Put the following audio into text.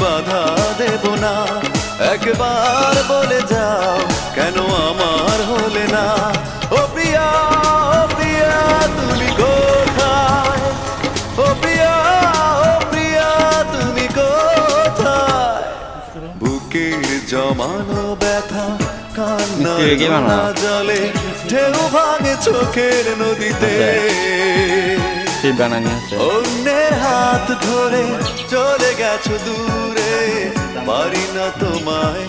বাধা দেব না। একবার বলে যাও কেন আমার হলে না। ও প্রিয়া, ও প্রিয়া তুমি কোথায়? ও প্রিয়া, ও প্রিয়া তুমি কোথায়? বুকের জমানো ব্যথা কান্না না জলে, ঢেউ ভাঙে চোখের নদীতে। অন্যের হাত ধরে চলে গেছো দূরে, পারি না তোমায়